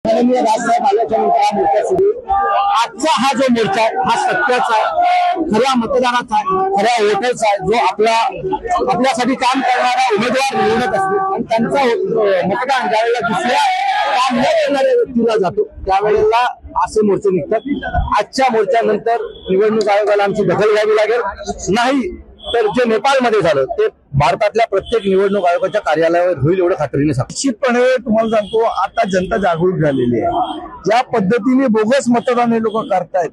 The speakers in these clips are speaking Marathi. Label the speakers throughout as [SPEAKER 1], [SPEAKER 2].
[SPEAKER 1] माननीय राजसाहेब आल्याच्या नंतर हा मोर्चा सुरू. आजचा हा जो मोर्चा आहे हा सत्याचा आहे, खऱ्या मतदाराचा आहे, खऱ्या वोटर्स आहे, जो आपल्यासाठी काम करणारा उमेदवार निवडत असतो आणि त्यांचा मतदान ज्यावेळेला दुसऱ्या काम न करणाऱ्या व्यक्तीला जातो त्यावेळेला असे मोर्चे निघतात. आजच्या मोर्चानंतर निवडणूक आयोगाला आमची दखल घ्यावी लागेल, नाही तर जे नेपाळमध्ये झालं ते भारतातल्या प्रत्येक निवडणूक आयोगाच्या कार्यालयावर होईल एवढं खात्रीने सांगतो.
[SPEAKER 2] निश्चितपणे तुम्हाला सांगतो, आता जनता जागृत झालेली आहे. ज्या पद्धतीने बोगस मतदान हे लोक करतायत,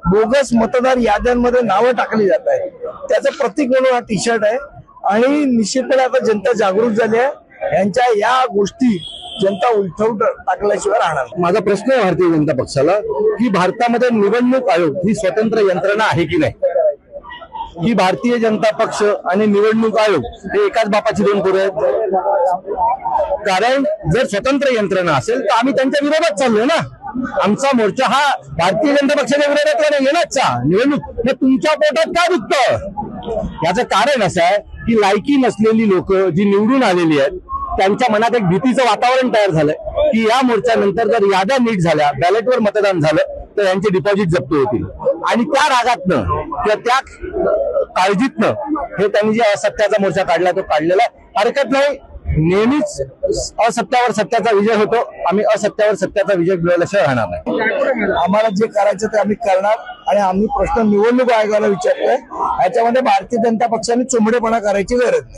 [SPEAKER 2] बोगस मतदार याद्यांमध्ये नावं टाकली जात आहेत, त्याचं प्रतीक म्हणून हा टी शर्ट आहे. आणि निश्चितपणे आता जनता जागृत झाली आहे. यांच्या या गोष्टी जनता उलथवून टाकल्याशिवाय राहणार.
[SPEAKER 1] माझा प्रश्न आहे भारतीय जनता पक्षाला की भारतामध्ये निवडणूक आयोग ही स्वतंत्र यंत्रणा आहे की नाही? ही भारतीय जनता पक्ष आणि निवडणूक आयोग हे एकाच बापाची दोन पोरं आहेत. कारण जर स्वतंत्र यंत्रणा असेल तर आम्ही त्यांच्या विरोधात चाललोय ना. आमचा मोर्चा हा भारतीय जनता पक्षाच्या विरोधात नाही येणारचा. निवडणूक हे तुमच्या पोटात काय दुखतं? याचं कारण असं आहे की लायकी नसलेली लोक जी निवडून आलेली आहेत त्यांच्या मनात एक भीतीचं वातावरण तयार झालंय की या मोर्चानंतर जर याद्या नीट झाल्या, बॅलेटवर मतदान झालं तर यांचे डिपॉझिट जप्त होतील. आणि त्या रागातनं किंवा त्या काळजीतनं हे त्यांनी जे असत्याचा मोर्चा काढला तो काढलेला हरकत नाही. नेहमीच असत्यावर सत्याचा विजय होतो. आम्ही असत्यावर सत्याचा विजय मिळवल्याशिवाय राहणार नाही.
[SPEAKER 2] आम्हाला जे करायचं ते आम्ही करणार. आणि आम्ही प्रश्न निवडणूक आयोगाला विचारतोय. याच्यामध्ये भारतीय जनता पक्षाने चोंबडेपणा करायची गरज नाही.